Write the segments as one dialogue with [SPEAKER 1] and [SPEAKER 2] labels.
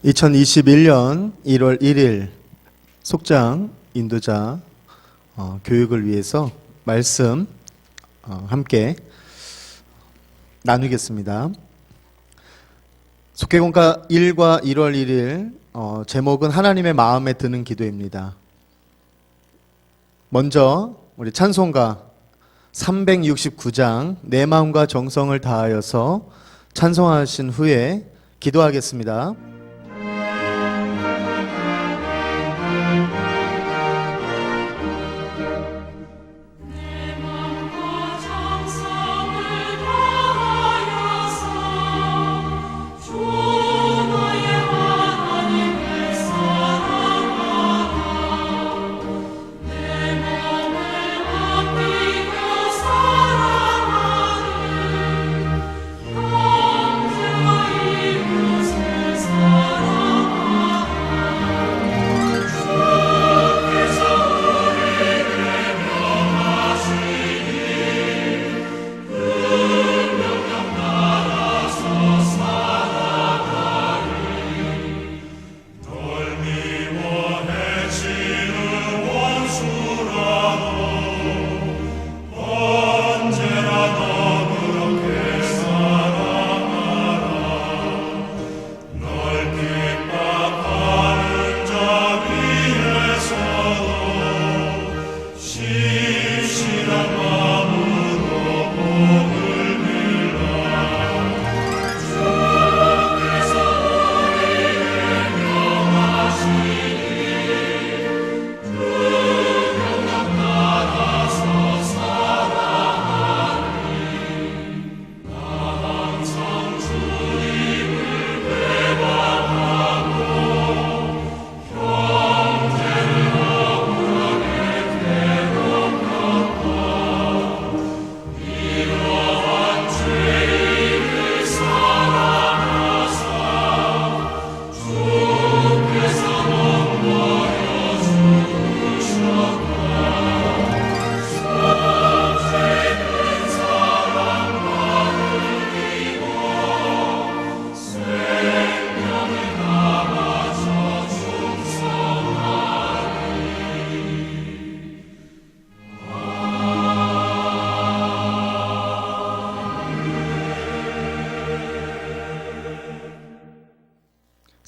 [SPEAKER 1] 2021년 1월 1일 속장 인도자 교육을 위해서 말씀 함께 나누겠습니다. 속회공과 1과 1월 1일 제목은 하나님의 마음에 드는 기도입니다. 먼저 우리 찬송가 369장 내 마음과 정성을 다하여서 찬송하신 후에 기도하겠습니다.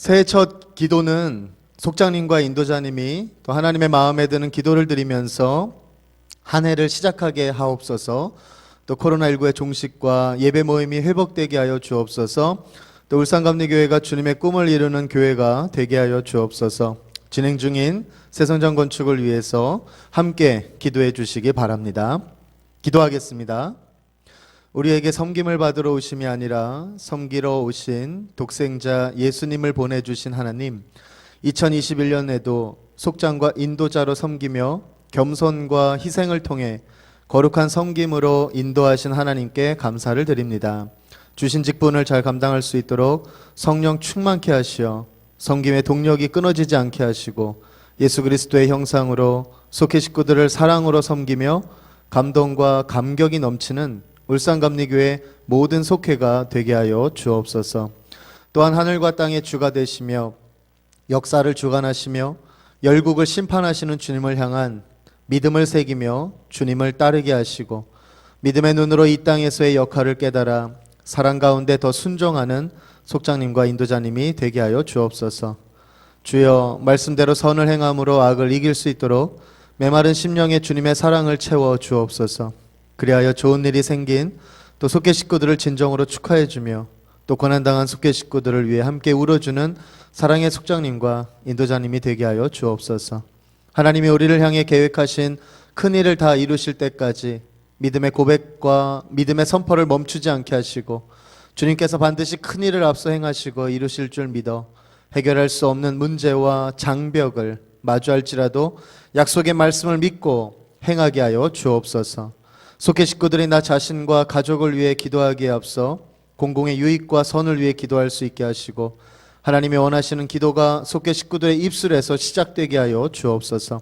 [SPEAKER 1] 새해 첫 기도는 속장님과 인도자님이 또 하나님의 마음에 드는 기도를 드리면서 한 해를 시작하게 하옵소서, 또 코로나19의 종식과 예배 모임이 회복되게 하여 주옵소서, 또 울산감리교회가 주님의 꿈을 이루는 교회가 되게 하여 주옵소서, 진행 중인 새성장 건축을 위해서 함께 기도해 주시기 바랍니다. 기도하겠습니다. 우리에게 섬김을 받으러 오심이 아니라 섬기러 오신 독생자 예수님을 보내주신 하나님, 2021년에도 속장과 인도자로 섬기며 겸손과 희생을 통해 거룩한 섬김으로 인도하신 하나님께 감사를 드립니다. 주신 직분을 잘 감당할 수 있도록 성령 충만케 하시어 섬김의 동력이 끊어지지 않게 하시고 예수 그리스도의 형상으로 속회 식구들을 사랑으로 섬기며 감동과 감격이 넘치는 울산감리교회 모든 속회가 되게 하여 주옵소서. 또한 하늘과 땅의 주가 되시며 역사를 주관하시며 열국을 심판하시는 주님을 향한 믿음을 새기며 주님을 따르게 하시고 믿음의 눈으로 이 땅에서의 역할을 깨달아 사랑 가운데 더 순종하는 속장님과 인도자님이 되게 하여 주옵소서. 주여, 말씀대로 선을 행함으로 악을 이길 수 있도록 메마른 심령에 주님의 사랑을 채워 주옵소서. 그리하여 좋은 일이 생긴 또 속회 식구들을 진정으로 축하해 주며 또 고난당한 속회 식구들을 위해 함께 울어주는 사랑의 속장님과 인도자님이 되게 하여 주옵소서. 하나님이 우리를 향해 계획하신 큰 일을 다 이루실 때까지 믿음의 고백과 믿음의 선포를 멈추지 않게 하시고 주님께서 반드시 큰 일을 앞서 행하시고 이루실 줄 믿어 해결할 수 없는 문제와 장벽을 마주할지라도 약속의 말씀을 믿고 행하게 하여 주옵소서. 속회 식구들이 나 자신과 가족을 위해 기도하기에 앞서 공공의 유익과 선을 위해 기도할 수 있게 하시고 하나님이 원하시는 기도가 속회 식구들의 입술에서 시작되게 하여 주옵소서.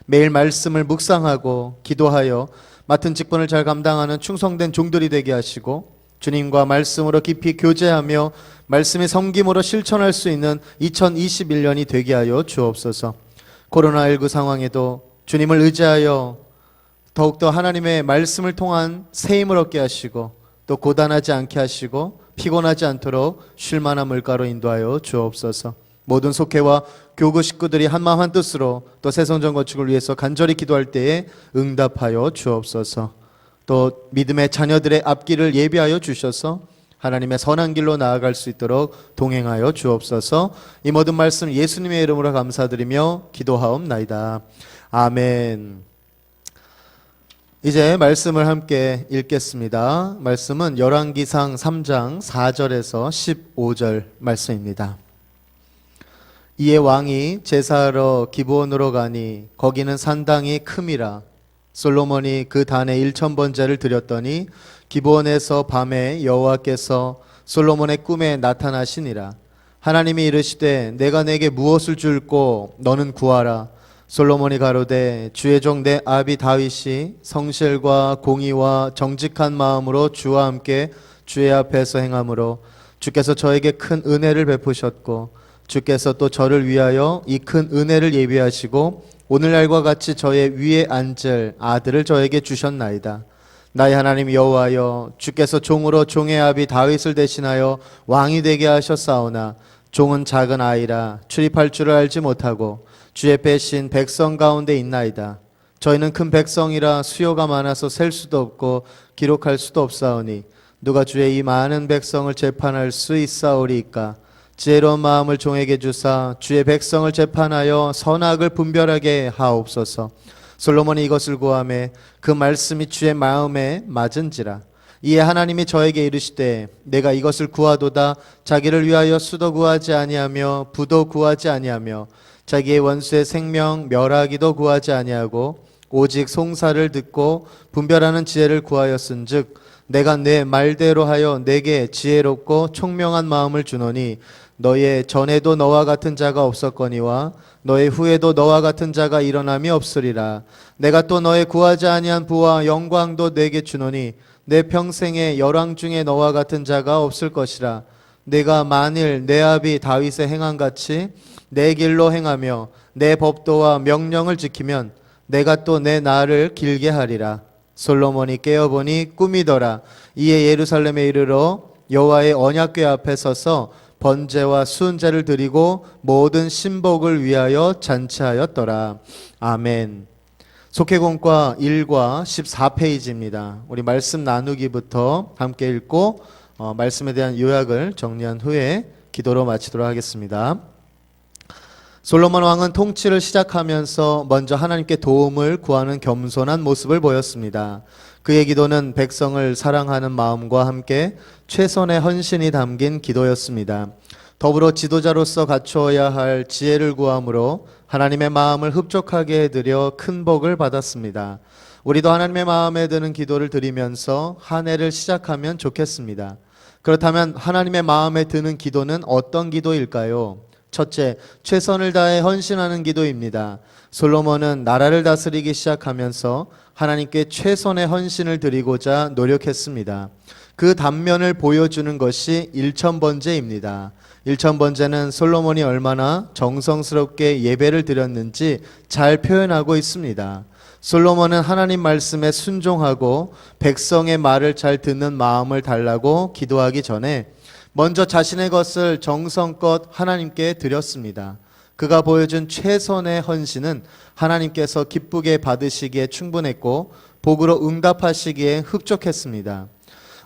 [SPEAKER 1] 매일 말씀을 묵상하고 기도하여 맡은 직분을 잘 감당하는 충성된 종들이 되게 하시고 주님과 말씀으로 깊이 교제하며 말씀의 섬김으로 실천할 수 있는 2021년이 되게 하여 주옵소서. 코로나19 상황에도 주님을 의지하여 더욱더 하나님의 말씀을 통한 새 힘을 얻게 하시고 또 고단하지 않게 하시고 피곤하지 않도록 쉴만한 물가로 인도하여 주옵소서. 모든 속회와 교구 식구들이 한마음 한뜻으로 또 새성전 건축을 위해서 간절히 기도할 때에 응답하여 주옵소서. 또 믿음의 자녀들의 앞길을 예비하여 주셔서 하나님의 선한 길로 나아갈 수 있도록 동행하여 주옵소서. 이 모든 말씀 예수님의 이름으로 감사드리며 기도하옵나이다. 아멘. 이제 말씀을 함께 읽겠습니다. 말씀은 열왕기상 3장 4절에서 15절 말씀입니다. 이에 왕이 제사하러 기브온으로 가니 거기는 산당이 큼이라. 솔로몬이 그 단에 1,000번제를 드렸더니 기브온에서 밤에 여호와께서 솔로몬의 꿈에 나타나시니라. 하나님이 이르시되 내가 내게 무엇을 줄꼬 너는 구하라. 솔로몬이 가로되 주의 종 내 아비 다윗이 성실과 공의와 정직한 마음으로 주와 함께 주의 앞에서 행함으로 주께서 저에게 큰 은혜를 베푸셨고 주께서 또 저를 위하여 이 큰 은혜를 예비하시고 오늘날과 같이 저의 위에 앉을 아들을 저에게 주셨나이다. 나의 하나님 여호와여, 주께서 종으로 종의 아비 다윗을 대신하여 왕이 되게 하셨사오나 종은 작은 아이라 출입할 줄을 알지 못하고 주의 빼신 백성 가운데 있나이다. 저희는 큰 백성이라 수요가 많아서 셀 수도 없고 기록할 수도 없사오니 누가 주의 이 많은 백성을 재판할 수 있사오리이까. 지혜로운 마음을 종에게 주사 주의 백성을 재판하여 선악을 분별하게 하옵소서. 솔로몬이 이것을 구하매 그 말씀이 주의 마음에 맞은지라. 이에 하나님이 저에게 이르시되 내가 이것을 구하도다. 자기를 위하여 수도 구하지 아니하며 부도 구하지 아니하며 자기의 원수의 생명 멸하기도 구하지 아니하고 오직 송사를 듣고 분별하는 지혜를 구하였은즉 내가 내 말대로 하여 내게 지혜롭고 총명한 마음을 주노니 너의 전에도 너와 같은 자가 없었거니와 너의 후에도 너와 같은 자가 일어남이 없으리라. 내가 또 너의 구하지 아니한 부와 영광도 내게 주노니 내 평생에 열왕 중에 너와 같은 자가 없을 것이라. 내가 만일 내 아비 다윗의 행함같이 내 길로 행하며 내 법도와 명령을 지키면 내가 또 내 날을 길게 하리라. 솔로몬이 깨어보니 꿈이더라. 이에 예루살렘에 이르러 여호와의 언약궤 앞에 서서 번제와 수은제를 드리고 모든 신복을 위하여 잔치하였더라. 아멘. 속회공과 1과 14페이지입니다. 우리 말씀 나누기부터 함께 읽고 말씀에 대한 요약을 정리한 후에 기도로 마치도록 하겠습니다. 솔로몬 왕은 통치를 시작하면서 먼저 하나님께 도움을 구하는 겸손한 모습을 보였습니다. 그의 기도는 백성을 사랑하는 마음과 함께 최선의 헌신이 담긴 기도였습니다. 더불어 지도자로서 갖추어야 할 지혜를 구함으로 하나님의 마음을 흡족하게 해드려 큰 복을 받았습니다. 우리도 하나님의 마음에 드는 기도를 드리면서 한 해를 시작하면 좋겠습니다. 그렇다면 하나님의 마음에 드는 기도는 어떤 기도일까요? 첫째, 최선을 다해 헌신하는 기도입니다. 솔로몬은 나라를 다스리기 시작하면서 하나님께 최선의 헌신을 드리고자 노력했습니다. 그 단면을 보여주는 것이 1,000번제입니다. 1,000번제는 솔로몬이 얼마나 정성스럽게 예배를 드렸는지 잘 표현하고 있습니다. 솔로몬은 하나님 말씀에 순종하고 백성의 말을 잘 듣는 마음을 달라고 기도하기 전에 먼저 자신의 것을 정성껏 하나님께 드렸습니다. 그가 보여준 최선의 헌신은 하나님께서 기쁘게 받으시기에 충분했고 복으로 응답하시기에 흡족했습니다.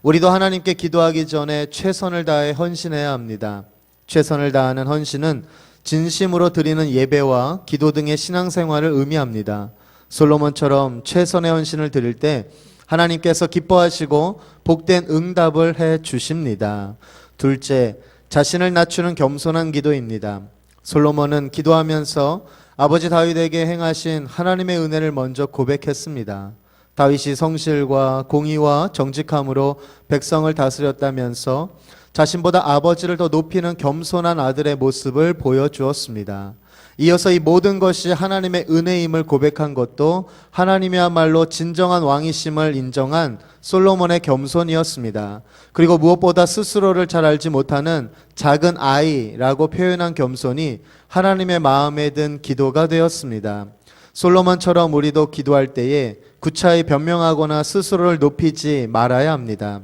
[SPEAKER 1] 우리도 하나님께 기도하기 전에 최선을 다해 헌신해야 합니다. 최선을 다하는 헌신은 진심으로 드리는 예배와 기도 등의 신앙생활을 의미합니다. 솔로몬처럼 최선의 헌신을 드릴 때 하나님께서 기뻐하시고 복된 응답을 해 주십니다. 둘째, 자신을 낮추는 겸손한 기도입니다. 솔로몬은 기도하면서 아버지 다윗에게 행하신 하나님의 은혜를 먼저 고백했습니다. 다윗이 성실과 공의와 정직함으로 백성을 다스렸다면서 자신보다 아버지를 더 높이는 겸손한 아들의 모습을 보여주었습니다. 이어서 이 모든 것이 하나님의 은혜임을 고백한 것도 하나님이야말로 진정한 왕이심을 인정한 솔로몬의 겸손이었습니다. 그리고 무엇보다 스스로를 잘 알지 못하는 작은 아이라고 표현한 겸손이 하나님의 마음에 든 기도가 되었습니다. 솔로몬처럼 우리도 기도할 때에 구차히 변명하거나 스스로를 높이지 말아야 합니다.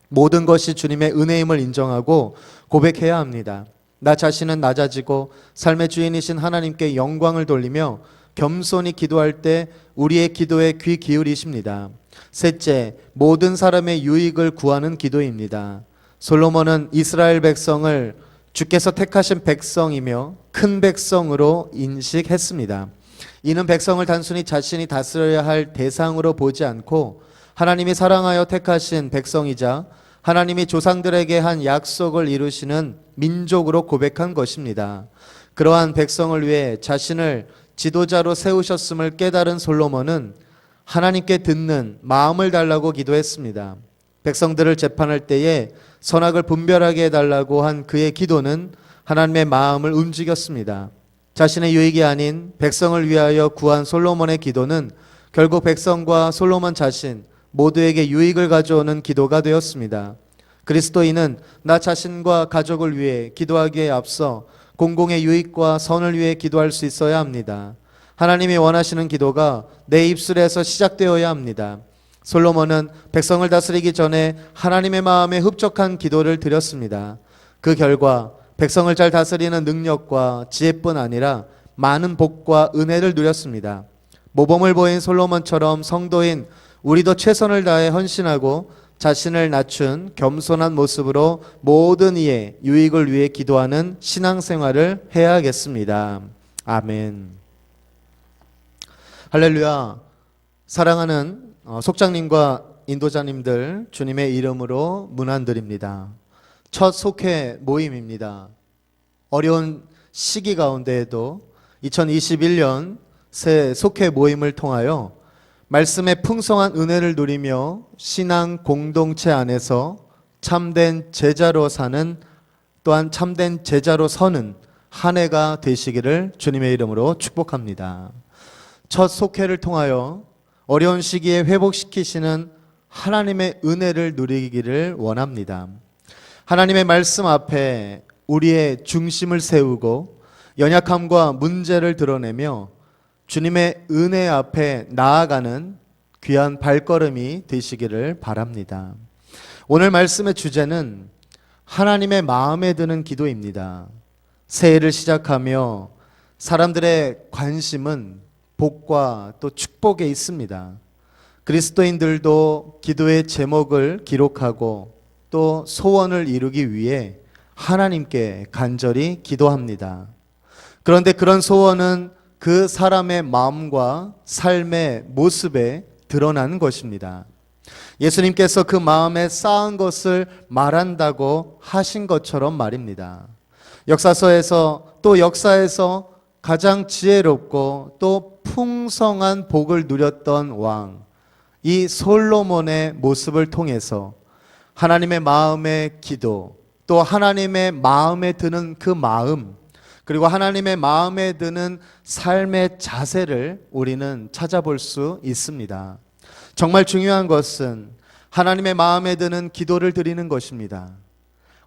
[SPEAKER 1] 모든 것이 주님의 은혜임을 인정하고 고백해야 합니다. 나 자신은 낮아지고 삶의 주인이신 하나님께 영광을 돌리며 겸손히 기도할 때 우리의 기도에 귀 기울이십니다. 셋째, 모든 사람의 유익을 구하는 기도입니다. 솔로몬은 이스라엘 백성을 주께서 택하신 백성이며 큰 백성으로 인식했습니다. 이는 백성을 단순히 자신이 다스려야 할 대상으로 보지 않고 하나님이 사랑하여 택하신 백성이자 하나님이 조상들에게 한 약속을 이루시는 민족으로 고백한 것입니다. 그러한 백성을 위해 자신을 지도자로 세우셨음을 깨달은 솔로몬은 하나님께 듣는 마음을 달라고 기도했습니다. 백성들을 재판할 때에 선악을 분별하게 해달라고 한 그의 기도는 하나님의 마음을 움직였습니다. 자신의 유익이 아닌 백성을 위하여 구한 솔로몬의 기도는 결국 백성과 솔로몬 자신 모두에게 유익을 가져오는 기도가 되었습니다. 그리스도인은 나 자신과 가족을 위해 기도하기에 앞서 공공의 유익과 선을 위해 기도할 수 있어야 합니다. 하나님이 원하시는 기도가 내 입술에서 시작되어야 합니다. 솔로몬은 백성을 다스리기 전에 하나님의 마음에 흡족한 기도를 드렸습니다. 그 결과 백성을 잘 다스리는 능력과 지혜뿐 아니라 많은 복과 은혜를 누렸습니다. 모범을 보인 솔로몬처럼 성도인 우리도 최선을 다해 헌신하고 자신을 낮춘 겸손한 모습으로 모든 이의 유익을 위해 기도하는 신앙생활을 해야겠습니다. 아멘. 할렐루야. 사랑하는 속장님과 인도자님들, 주님의 이름으로 문안드립니다. 첫 속회 모임입니다. 어려운 시기 가운데에도 2021년 새 속회 모임을 통하여 말씀의 풍성한 은혜를 누리며 신앙 공동체 안에서 참된 제자로 사는, 또한 참된 제자로 서는 한 해가 되시기를 주님의 이름으로 축복합니다. 첫 속회를 통하여 어려운 시기에 회복시키시는 하나님의 은혜를 누리기를 원합니다. 하나님의 말씀 앞에 우리의 중심을 세우고 연약함과 문제를 드러내며 주님의 은혜 앞에 나아가는 귀한 발걸음이 되시기를 바랍니다. 오늘 말씀의 주제는 하나님의 마음에 드는 기도입니다. 새해를 시작하며 사람들의 관심은 복과 또 축복에 있습니다. 그리스도인들도 기도의 제목을 기록하고 또 소원을 이루기 위해 하나님께 간절히 기도합니다. 그런데 그런 소원은 그 사람의 마음과 삶의 모습에 드러나는 것입니다. 예수님께서 그 마음에 쌓은 것을 말한다고 하신 것처럼 말입니다. 역사서에서 또 역사에서 가장 지혜롭고 또 풍성한 복을 누렸던 왕, 이 솔로몬의 모습을 통해서 하나님의 마음의 기도, 또 하나님의 마음에 드는 그 마음, 그리고 하나님의 마음에 드는 삶의 자세를 우리는 찾아볼 수 있습니다. 정말 중요한 것은 하나님의 마음에 드는 기도를 드리는 것입니다.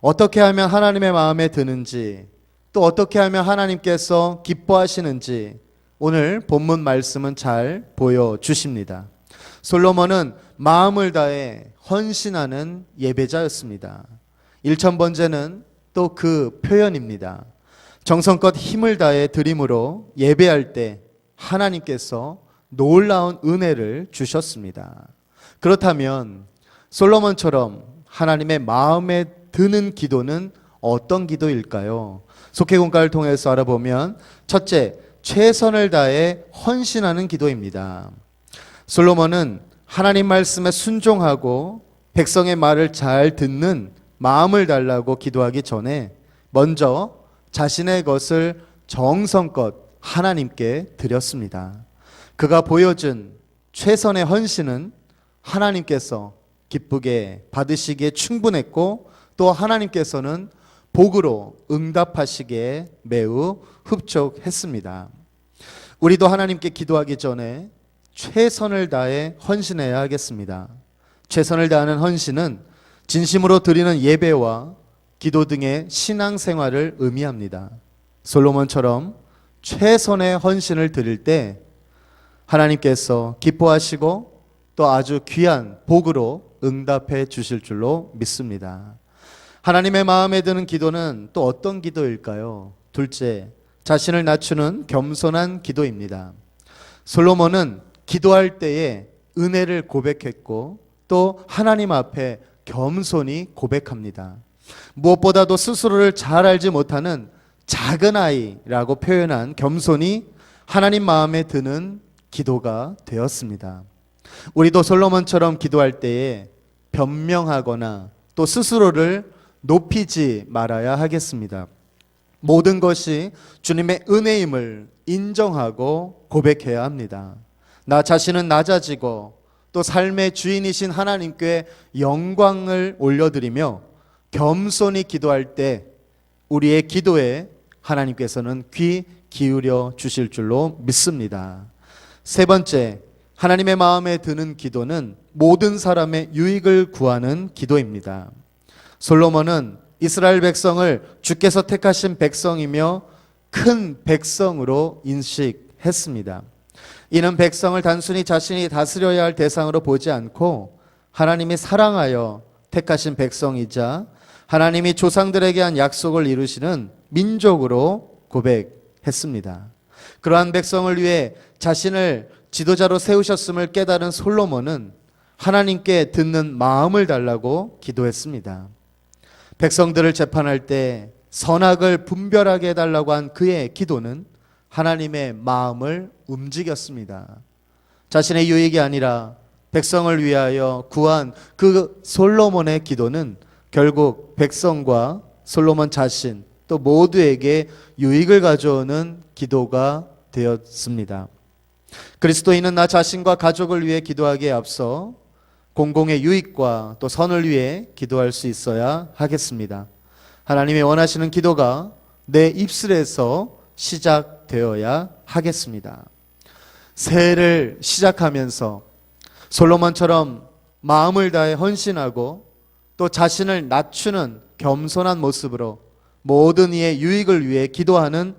[SPEAKER 1] 어떻게 하면 하나님의 마음에 드는지, 또 어떻게 하면 하나님께서 기뻐하시는지 오늘 본문 말씀은 잘 보여주십니다. 솔로몬은 마음을 다해 헌신하는 예배자였습니다. 일천번제는 또 그 표현입니다. 정성껏 힘을 다해 드림으로 예배할 때 하나님께서 놀라운 은혜를 주셨습니다. 그렇다면 솔로몬처럼 하나님의 마음에 드는 기도는 어떤 기도일까요? 속회공과를 통해서 알아보면 첫째, 최선을 다해 헌신하는 기도입니다. 솔로몬은 하나님 말씀에 순종하고 백성의 말을 잘 듣는 마음을 달라고 기도하기 전에 먼저 자신의 것을 정성껏 하나님께 드렸습니다. 그가 보여준 최선의 헌신은 하나님께서 기쁘게 받으시기에 충분했고 또 하나님께서는 복으로 응답하시기에 매우 흡족했습니다. 우리도 하나님께 기도하기 전에 최선을 다해 헌신해야 하겠습니다. 최선을 다하는 헌신은 진심으로 드리는 예배와 기도 등의 신앙생활을 의미합니다. 솔로몬처럼 최선의 헌신을 드릴 때 하나님께서 기뻐하시고 또 아주 귀한 복으로 응답해 주실 줄로 믿습니다. 하나님의 마음에 드는 기도는 또 어떤 기도일까요? 둘째, 자신을 낮추는 겸손한 기도입니다. 솔로몬은 기도할 때에 은혜를 고백했고 또 하나님 앞에 겸손히 고백합니다. 무엇보다도 스스로를 잘 알지 못하는 작은 아이라고 표현한 겸손이 하나님 마음에 드는 기도가 되었습니다. 우리도 솔로몬처럼 기도할 때에 변명하거나 또 스스로를 높이지 말아야 하겠습니다. 모든 것이 주님의 은혜임을 인정하고 고백해야 합니다. 나 자신은 낮아지고 또 삶의 주인이신 하나님께 영광을 올려드리며 겸손히 기도할 때 우리의 기도에 하나님께서는 귀 기울여 주실 줄로 믿습니다. 세 번째, 하나님의 마음에 드는 기도는 모든 사람의 유익을 구하는 기도입니다. 솔로몬은 이스라엘 백성을 주께서 택하신 백성이며 큰 백성으로 인식했습니다. 이는 백성을 단순히 자신이 다스려야 할 대상으로 보지 않고 하나님이 사랑하여 택하신 백성이자 하나님이 조상들에게 한 약속을 이루시는 민족으로 고백했습니다. 그러한 백성을 위해 자신을 지도자로 세우셨음을 깨달은 솔로몬은 하나님께 듣는 마음을 달라고 기도했습니다. 백성들을 재판할 때 선악을 분별하게 해달라고 한 그의 기도는 하나님의 마음을 움직였습니다. 자신의 유익이 아니라 백성을 위하여 구한 그 솔로몬의 기도는 결국 백성과 솔로몬 자신 또 모두에게 유익을 가져오는 기도가 되었습니다. 그리스도인은 나 자신과 가족을 위해 기도하기에 앞서 공공의 유익과 또 선을 위해 기도할 수 있어야 하겠습니다. 하나님이 원하시는 기도가 내 입술에서 시작되어야 하겠습니다. 새해를 시작하면서 솔로몬처럼 마음을 다해 헌신하고 또 자신을 낮추는 겸손한 모습으로 모든 이의 유익을 위해 기도하는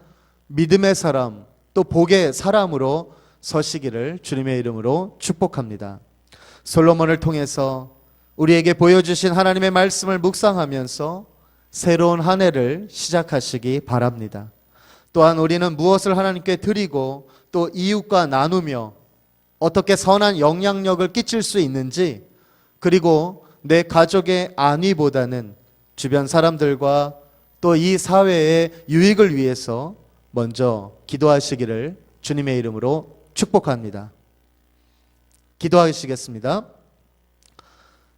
[SPEAKER 1] 믿음의 사람 또 복의 사람으로 서시기를 주님의 이름으로 축복합니다. 솔로몬을 통해서 우리에게 보여주신 하나님의 말씀을 묵상하면서 새로운 한 해를 시작하시기 바랍니다. 또한 우리는 무엇을 하나님께 드리고 또 이웃과 나누며 어떻게 선한 영향력을 끼칠 수 있는지, 그리고 내 가족의 안위보다는 주변 사람들과 또 이 사회의 유익을 위해서 먼저 기도하시기를 주님의 이름으로 축복합니다. 기도하시겠습니다.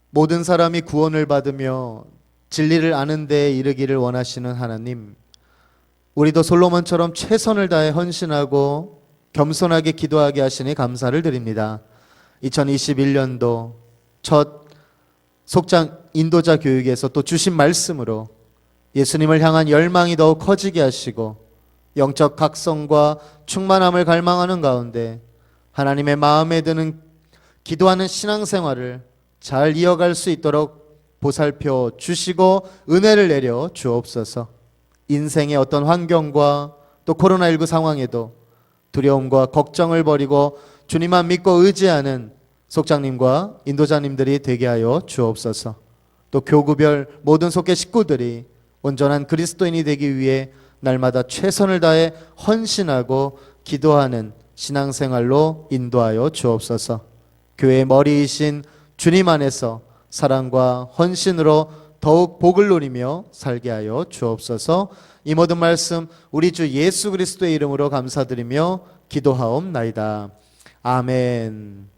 [SPEAKER 1] 모든 사람이 구원을 받으며 진리를 아는 데에 이르기를 원하시는 하나님, 우리도 솔로몬처럼 최선을 다해 헌신하고 겸손하게 기도하게 하시니 감사를 드립니다. 2021년도 첫 속장 인도자 교육에서 또 주신 말씀으로 예수님을 향한 열망이 더욱 커지게 하시고 영적 각성과 충만함을 갈망하는 가운데 하나님의 마음에 드는 기도하는 신앙생활을 잘 이어갈 수 있도록 보살펴 주시고 은혜를 내려 주옵소서. 인생의 어떤 환경과 또 코로나19 상황에도 두려움과 걱정을 버리고 주님만 믿고 의지하는 속장님과 인도자님들이 되게 하여 주옵소서. 또 교구별 모든 속계 식구들이 온전한 그리스도인이 되기 위해 날마다 최선을 다해 헌신하고 기도하는 신앙생활로 인도하여 주옵소서. 교회의 머리이신 주님 안에서 사랑과 헌신으로 더욱 복을 누리며 살게 하여 주옵소서. 이 모든 말씀 우리 주 예수 그리스도의 이름으로 감사드리며 기도하옵나이다. 아멘.